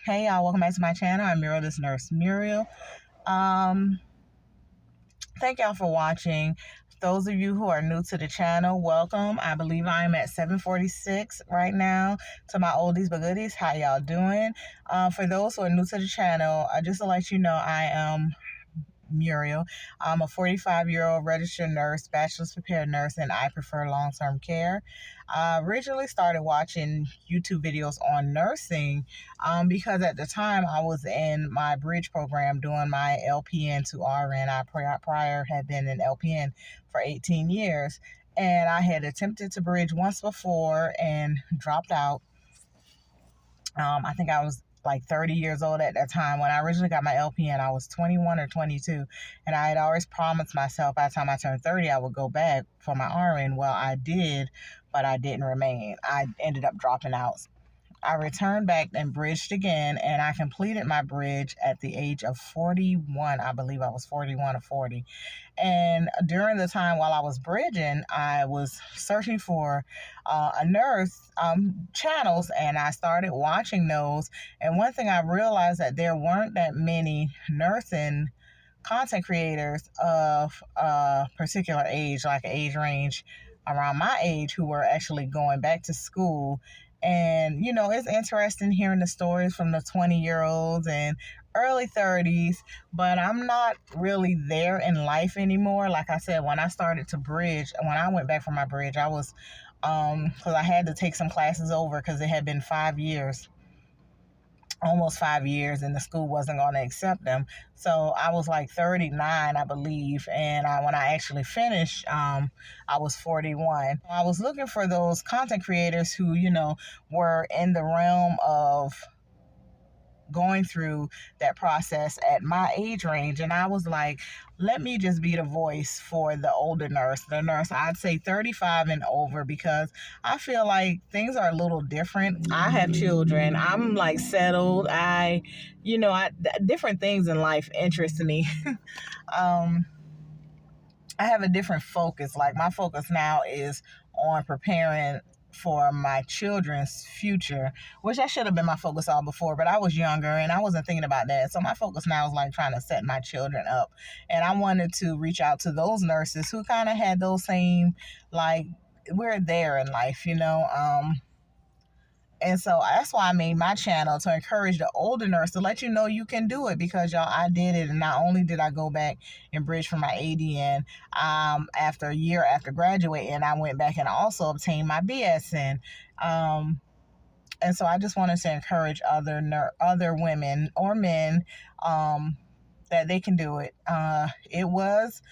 Hey y'all, welcome back to my channel. I'm Muriel, this nurse Muriel. Thank y'all for watching. Those of you who are new to the channel, welcome. I believe I'm at 746 right now. To my oldies but goodies, how y'all doing? For those who are new to the channel, just to let you know, I am Muriel. I'm a 45-year-old registered nurse, bachelor's prepared nurse, and I prefer long-term care. I originally started watching YouTube videos on nursing because at the time I was in my bridge program doing my LPN to RN. I prior had been an LPN for 18 years, and I had attempted to bridge once before and dropped out. I think I was like 30 years old at that time. When I originally got my LPN, I was 21 or 22. And I had always promised myself by the time I turned 30, I would go back for my RN. Well, I did, but I didn't remain. I ended up dropping out. I returned back and bridged again, and I completed my bridge at the age of 41. I believe I was 41 or 40. And during the time while I was bridging, I was searching for a nurse channels, and I started watching those. And one thing I realized that there weren't that many nursing content creators of a particular age, like an age range around my age, who were actually going back to school. And, you know, it's interesting hearing the stories from the 20-year-olds and early 30s, but I'm not really there in life anymore. Like I said, when I started to bridge, when I went back for my bridge, I was, because I had to take some classes over because it had been 5 years. Almost 5 years, and the school wasn't going to accept them. So I was like 39, I believe, and when I actually finished, I was 41. I was looking for those content creators who, you know, were in the realm of going through that process at my age range, and I was like, let me just be the voice for the older nurse, the nurse I'd say 35 and over, because I feel like things are a little different. I have children, I'm like settled, different things in life interest me. I have a different focus. Like, my focus now is on preparing for my children's future, which I should have been my focus all before, but I was younger and I wasn't thinking about that. So my focus now is like trying to set my children up. And I wanted to reach out to those nurses who kind of had those same, like, we're there in life, you know. And so that's why I made my channel, to encourage the older nurse, to let you know you can do it, because y'all, I did it. And not only did I go back and bridge for my ADN, after a year after graduating, I went back and also obtained my BSN. And so I just wanted to encourage other women or men that they can do it. It was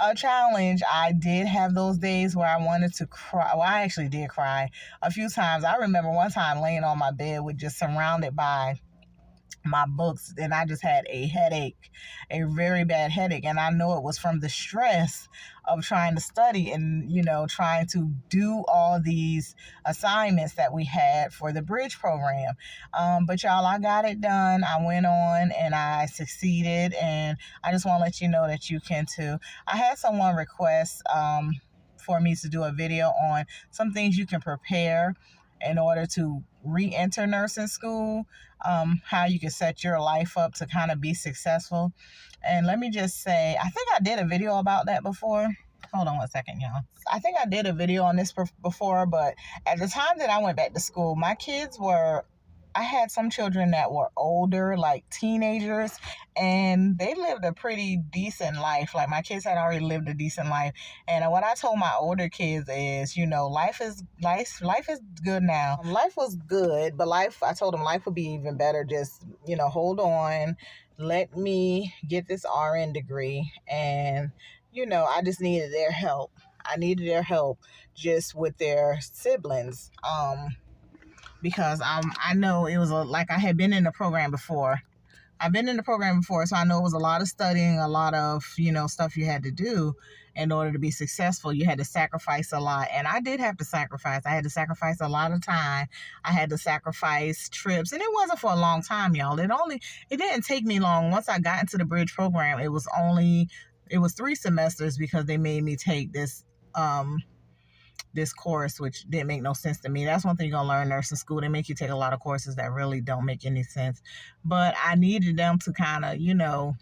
a challenge. I did have those days where I wanted to cry. Well, I actually did cry a few times. I remember one time laying on my bed with just surrounded by my books, and I just had a headache, a very bad headache, and I know it was from the stress of trying to study and, you know, trying to do all these assignments that we had for the bridge program. But y'all, I got it done. I went on and I succeeded, and I just want to let you know that you can too. I had someone request for me to do a video on some things you can prepare in order to re-enter nursing school, how you can set your life up to kind of be successful. And let me just say, I think I did a video about that before. Hold on one second, y'all. I think I did a video on this before, but at the time that I went back to school, my kids were, I had some children that were older, like teenagers, and they lived a pretty decent life. Like, my kids had already lived a decent life. And what I told my older kids is, you know, life is good now. Life was good, but I told them life would be even better. Just, you know, hold on. Let me get this RN degree. And, you know, I just needed their help. I needed their help just with their siblings. Because I know it was like I had been in the program before. I've been in the program before, so I know it was a lot of studying, a lot of, you know, stuff you had to do in order to be successful. You had to sacrifice a lot, and I did have to sacrifice. I had to sacrifice a lot of time. I had to sacrifice trips, and it wasn't for a long time, y'all. It didn't take me long. Once I got into the bridge program, it was 3 semesters, because they made me take this this course, which didn't make no sense to me. That's one thing you're gonna learn in nursing school. They make you take a lot of courses that really don't make any sense. But I needed them to kind of,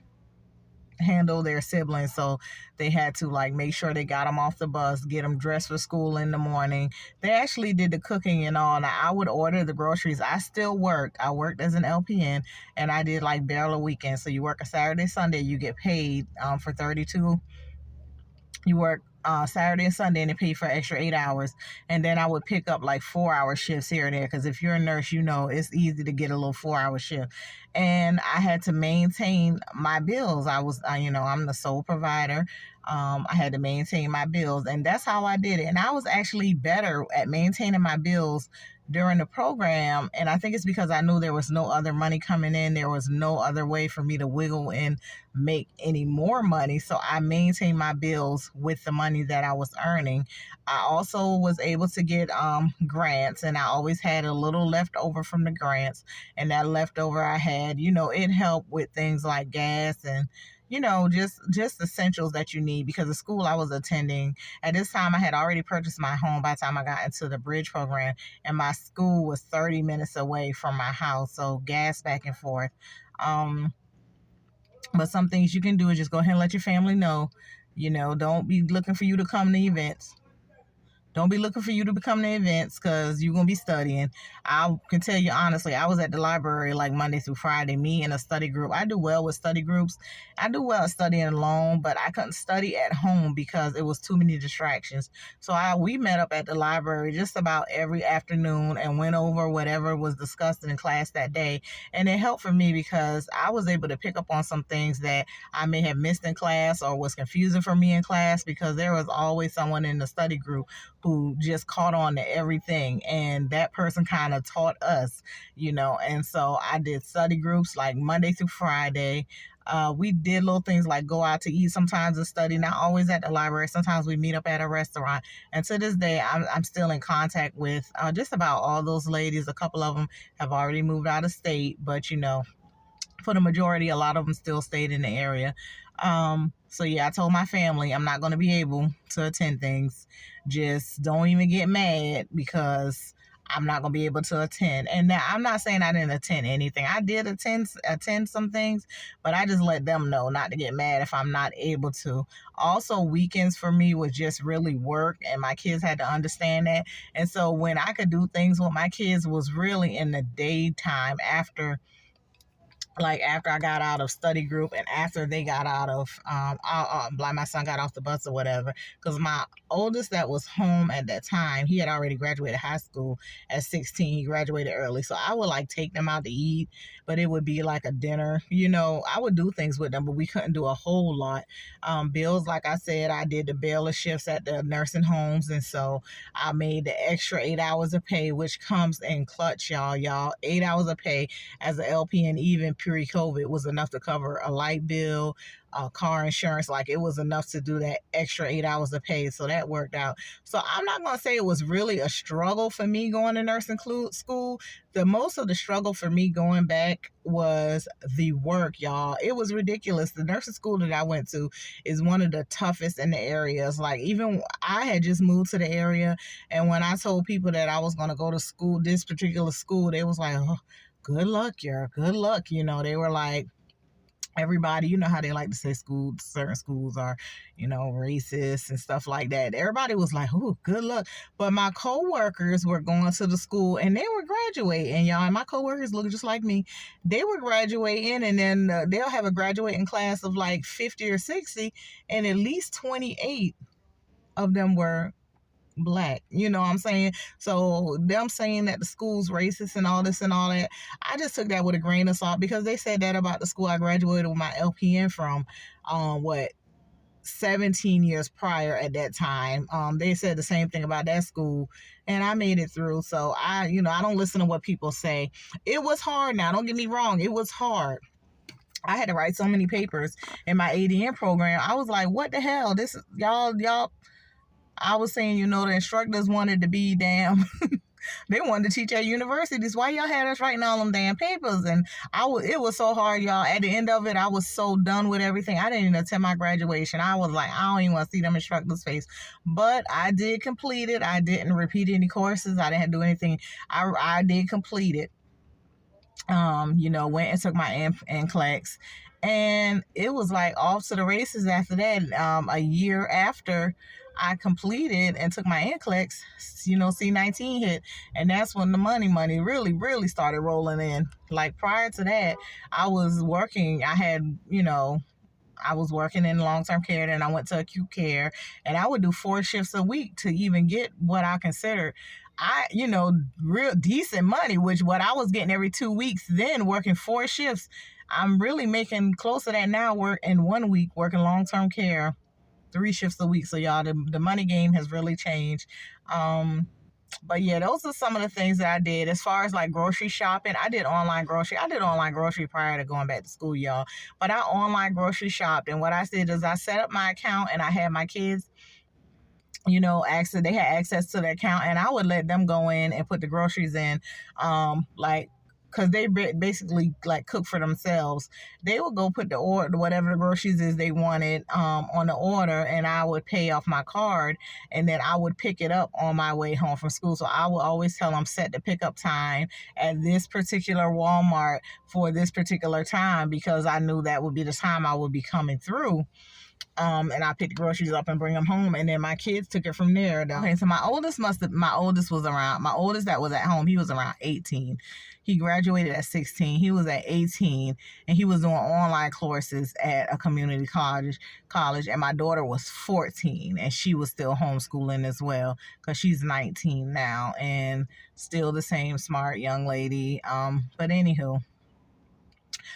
handle their siblings, so they had to like make sure they got them off the bus, get them dressed for school in the morning. They actually did the cooking and all. Now I would order the groceries. I worked as an LPN, and I did like barely a weekend. So you work a Saturday, Sunday, you get paid for 32. You work Saturday and Sunday, and they pay for extra 8 hours. And then I would pick up like 4 hour shifts here and there, because if you're a nurse, it's easy to get a little 4 hour shift. And I had to maintain my bills. I was, I'm the sole provider. I had to maintain my bills, and that's how I did it. And I was actually better at maintaining my bills during the program. And I think it's because I knew there was no other money coming in. There was no other way for me to wiggle and make any more money. So I maintained my bills with the money that I was earning. I also was able to get grants, and I always had a little left over from the grants. And that leftover I had, it helped with things like gas and just essentials that you need, because the school I was attending at this time, I had already purchased my home by the time I got into the bridge program, and my school was 30 minutes away from my house, so gas back and forth. But some things you can do is just go ahead and let your family know. Don't be looking for you to come to events. Don't be looking for you to become the events, because you're going to be studying. I can tell you honestly, I was at the library like Monday through Friday, me and a study group. I do well with study groups. I do well at studying alone, but I couldn't study at home because it was too many distractions. So we met up at the library just about every afternoon and went over whatever was discussed in class that day. And it helped for me because I was able to pick up on some things that I may have missed in class or was confusing for me in class, because there was always someone in the study group who just caught on to everything, and that person kind of taught us, and so I did study groups like Monday through Friday. We did little things like go out to eat sometimes and study, not always at the library. Sometimes we meet up at a restaurant, and to this day I'm still in contact with just about all those ladies. A couple of them have already moved out of state, but for the majority, a lot of them still stayed in the area. So yeah, I told my family I'm not going to be able to attend things. Just don't even get mad because I'm not going to be able to attend. And now I'm not saying I didn't attend anything. I did attend some things, but I just let them know not to get mad if I'm not able to. Also, weekends for me was just really work, and my kids had to understand that. And so when I could do things with my kids was really in the daytime after I got out of study group, and after they got out of, like my son got off the bus or whatever, because my oldest that was home at that time, he had already graduated high school at 16. He graduated early. So I would like take them out to eat, but it would be like a dinner, I would do things with them, but we couldn't do a whole lot. Bills, like I said, I did the bailiff shifts at the nursing homes. And so I made the extra 8 hours of pay, which comes in clutch, y'all, 8 hours of pay as an LPN, even pre-COVID, was enough to cover a light bill, car insurance. Like, it was enough to do that extra 8 hours of pay. So that worked out. So I'm not going to say it was really a struggle for me going to nursing school. The most of the struggle for me going back was the work, y'all. It was ridiculous. The nursing school that I went to is one of the toughest in the areas. Like, even I had just moved to the area, and when I told people that I was going to go to school, this particular school, they was like, oh, good luck, good luck. They were like, everybody, how they like to say certain schools are, racist and stuff like that. Everybody was like, oh, good luck. But my coworkers were going to the school and they were graduating, y'all. And my coworkers look just like me. They were graduating, and then they'll have a graduating class of like 50 or 60, and at least 28 of them were Black. You know what I'm saying? So them saying that the school's racist and all this and all that, I just took that with a grain of salt, because they said that about the school I graduated with my LPN from 17 years prior at that time. They said the same thing about that school, and I made it through. So I don't listen to what people say. It was hard. Now, don't get me wrong, it was hard. I had to write so many papers in my ADN program. I was like, what the hell? This is y'all. I was saying, the instructors wanted to be damn They wanted to teach at universities. Why y'all had us writing all them damn papers? And it was so hard, y'all. At the end of it, I was so done with everything. I didn't even attend my graduation. I was like, I don't even want to see them instructors' face. But I did complete it. I didn't repeat any courses. I didn't have to do anything. I did complete it. Went and took my NCLEX, and it was like off to the races after that. A year after I completed and took my NCLEX, C-19 hit, and that's when the money really, really started rolling in. Like prior to that, I was working. I was working in long-term care, then I went to acute care, and I would do 4 shifts a week to even get what I considered real decent money, which what I was getting every 2 weeks then working 4 shifts. I'm really making close to that now, work in 1 week working long-term care 3 shifts a week. So y'all, the money game has really changed. But yeah, those are some of the things that I did. As far as like grocery shopping, I did online grocery prior to going back to school, y'all. But I online grocery shopped, and what I did is I set up my account, and I had my kids they had access to the account, and I would let them go in and put the groceries in, because they basically like cook for themselves. They would go put the order, whatever the groceries is they wanted, on the order, and I would pay off my card, and then I would pick it up on my way home from school. So I would always tell them, set the pickup time at this particular Walmart for this particular time, because I knew that would be the time I would be coming through. And I picked the groceries up and bring them home, and then my kids took it from there. Okay, so my oldest that was at home, he was around 18. He graduated at 16. He was at 18, and he was doing online courses at a community college, and my daughter was 14, and she was still homeschooling as well, because she's 19 now, and still the same smart young lady. But anywho,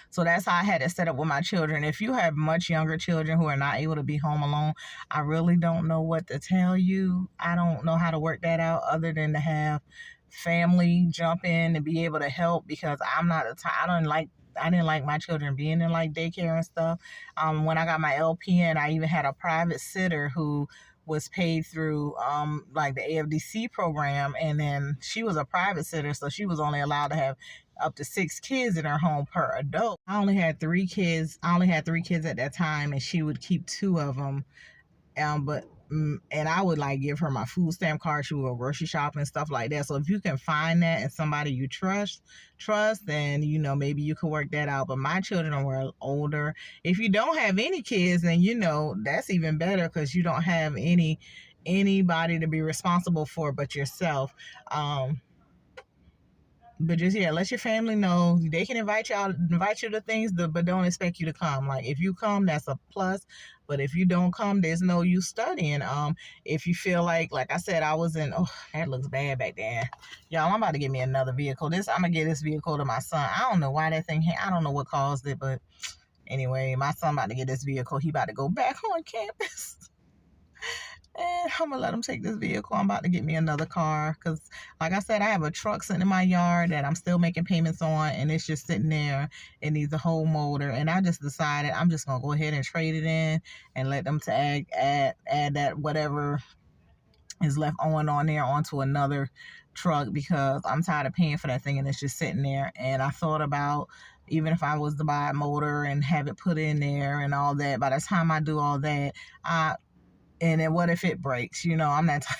so that's how I had it set up with my children. If you have much younger children who are not able to be home alone, I really don't know what to tell you. I don't know how to work that out other than to have family jump in and be able to help, because I'm not I didn't like my children being in like daycare and stuff. When I got my LPN, I even had a private sitter who was paid through like the AFDC program, and then she was a private sitter, so she was only allowed to have up to 6 kids in her home per adult. I only had 3 kids. At that time, and she would keep 2 of them. And I would like give her my food stamp card. She would go grocery shopping and stuff like that. So if you can find that and somebody you trust, then maybe you could work that out. But my children were older. If you don't have any kids, then that's even better, because you don't have anybody to be responsible for but yourself. But just, let your family know. They can invite you to things, but don't expect you to come. Like, if you come, that's a plus. But if you don't come, there's no use studying. If you feel like I said, I was in, that looks bad back there. Y'all, I'm about to get me another vehicle. I'm going to get this vehicle to my son. I don't know why that thing, I don't know what caused it, but anyway, my son about to get this vehicle. He about to go back on campus. And I'm going to let him take this vehicle. I'm about to get me another car, because, like I said, I have a truck sitting in my yard that I'm still making payments on, and it's just sitting there. It needs a whole motor, and I just decided I'm just going to go ahead and trade it in and let them to add that whatever is left on there onto another truck, because I'm tired of paying for that thing, and it's just sitting there. And I thought about, even if I was to buy a motor and have it put in there and all that, by the time I do all that, and then what if it breaks? I'm that type.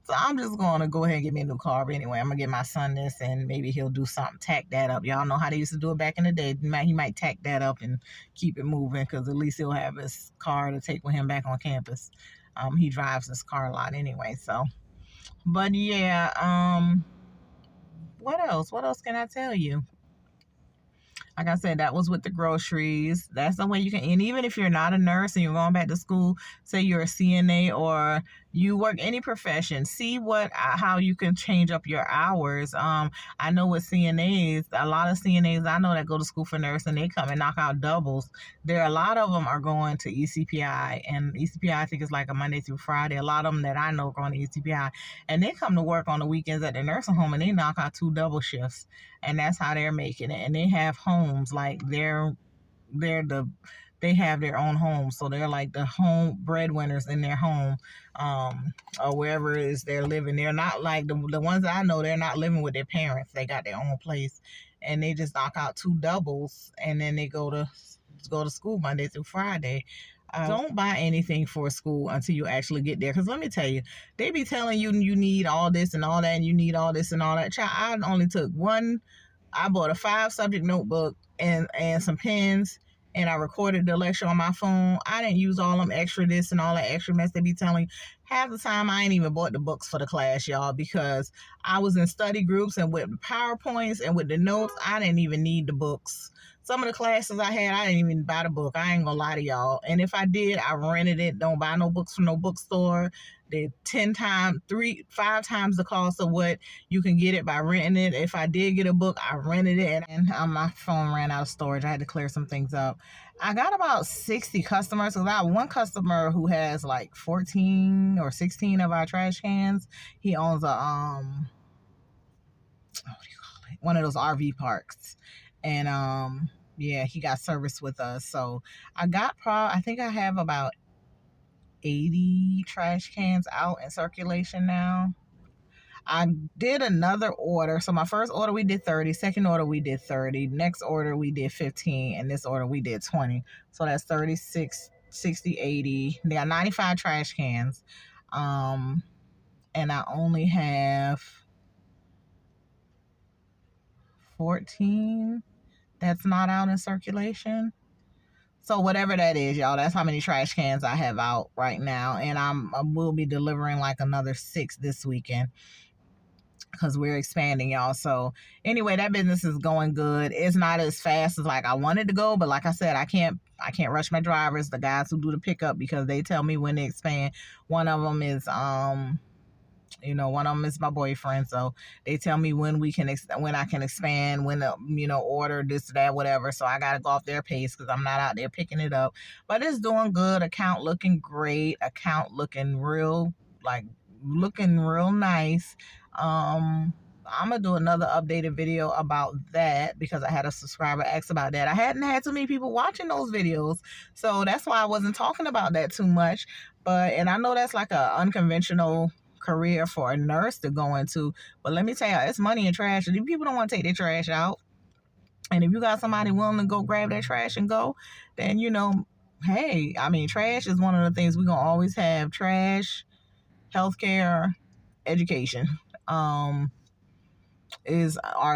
So I'm just going to go ahead and get me a new car. But anyway, I'm going to get my son this, and maybe he'll do something, tack that up. Y'all know how they used to do it back in the day. He might tack that up and keep it moving, because at least he'll have his car to take with him back on campus. He drives his car a lot anyway. So, but yeah, what else? What else can I tell you? Like I said, that was with the groceries. That's the way you can, and even if you're not a nurse and you're going back to school, say you're a CNA or you work any profession, see how you can change up your hours. I know with CNAs, a lot of CNAs I know that go to school for nursing, they come and knock out doubles. A lot of them are going to ECPI, and ECPI I think is like a Monday through Friday. A lot of them that I know are going to ECPI, and they come to work on the weekends at the nursing home, and they knock out 2 double shifts, and that's how they're making it. And they have homes, like they're the they have their own home. So they're like the home breadwinners in their home, or wherever it is they're living. They're not like the ones that I know, they're not living with their parents. They got their own place, and they just knock out 2 doubles, and then they go to school Monday through Friday. Don't buy anything for school until you actually get there. Because let me tell you, they be telling you you need all this and all that, and you need all this and all that. Child, I only took one. I bought a 5-subject notebook and some pens, and I recorded the lecture on my phone. I didn't use all them extra this and all that extra mess they be telling you. Half the time, I ain't even bought the books for the class, y'all, because I was in study groups, and with the PowerPoints and with the notes, I didn't even need the books. Some of the classes I had, I didn't even buy the book. I ain't gonna lie to y'all. And if I did, I rented it. Don't buy no books from no bookstore. They're 5 times the cost of what you can get it by renting it. If I did get a book, I rented it, and my phone ran out of storage. I had to clear some things up. I got about 60 customers. So I have one customer who has like 14 or 16 of our trash cans. He owns a one of those RV parks, and yeah, he got service with us. So I think I have about 80 trash cans out in circulation now. I did another order. So my first order we did 30, second order we did 30, next order we did 15, and this order we did 20. So that's 36, 60, 80. They got 95 trash cans. And I only have 14 that's not out in circulation. So whatever that is, y'all, that's how many trash cans I have out right now. And I will be delivering like another 6 this weekend, because we're expanding, y'all. So anyway, that business is going good. It's not as fast as like I wanted to go, but like I said, I can't rush my drivers, the guys who do the pickup, because they tell me when to expand. One of them is one of them is my boyfriend, so they tell me when I can expand, when to order this, that, whatever. So I gotta go off their pace, because I'm not out there picking it up. But it's doing good. Account looking great. Account looking real nice. I'm gonna do another updated video about that, because I had a subscriber ask about that. I hadn't had too many people watching those videos, so that's why I wasn't talking about that too much. And I know that's like a unconventional career for a nurse to go into, but let me tell you, it's money in trash. These people don't want to take their trash out, and if you got somebody willing to go grab their trash and go, then hey, I mean, trash is one of the things we're gonna always have. Trash, healthcare, education are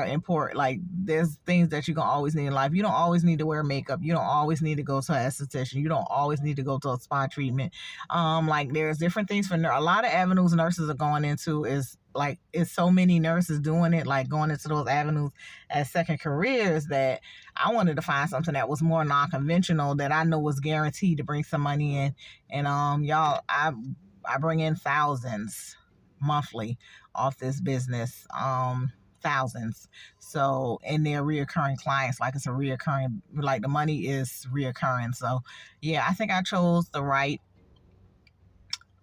important. Like, there's things that you're gonna always need in life. You don't always need to wear makeup. You don't always need to go to an esthetician. You don't always need to go to a spa treatment. Like, there's different things for a lot of avenues nurses are going into. Is like, it's so many nurses doing it, like going into those avenues as second careers, that I wanted to find something that was more non-conventional, that I know was guaranteed to bring some money in. And y'all, I bring in thousands monthly off this business. Thousands. So, and they're reoccurring clients. Like, it's a reoccurring, like, the money is reoccurring. So yeah, I think I chose the right,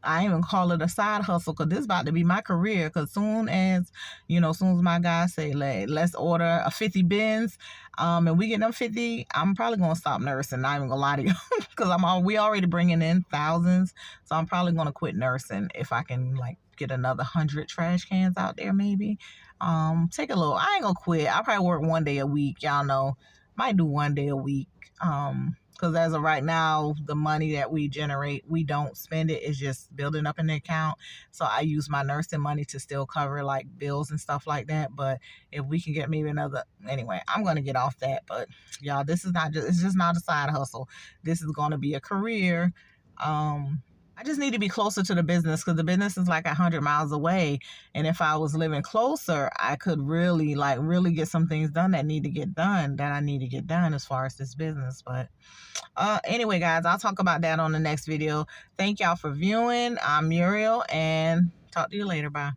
I even call it a side hustle, because this is about to be my career. Because soon as my guys say, let's order a 50 bins, and we get them 50, I'm probably gonna stop nursing. Not even gonna lie to you, because we already bringing in thousands. So I'm probably gonna quit nursing if I can get another 100 trash cans out there, maybe. Take a little. I ain't gonna quit. I'll probably work one day a week. Y'all know, might do one day a week. Because as of right now, the money that we generate, we don't spend it. It's just building up in the account. So I use my nursing money to still cover like bills and stuff like that. But if we can get maybe anyway, I'm going to get off that. But y'all, it's just not a side hustle. This is going to be a career. I just need to be closer to the business, because the business is like 100 miles away. And if I was living closer, I could really get some things done that I need to get done as far as this business. But anyway, guys, I'll talk about that on the next video. Thank y'all for viewing. I'm Muriel, and talk to you later. Bye.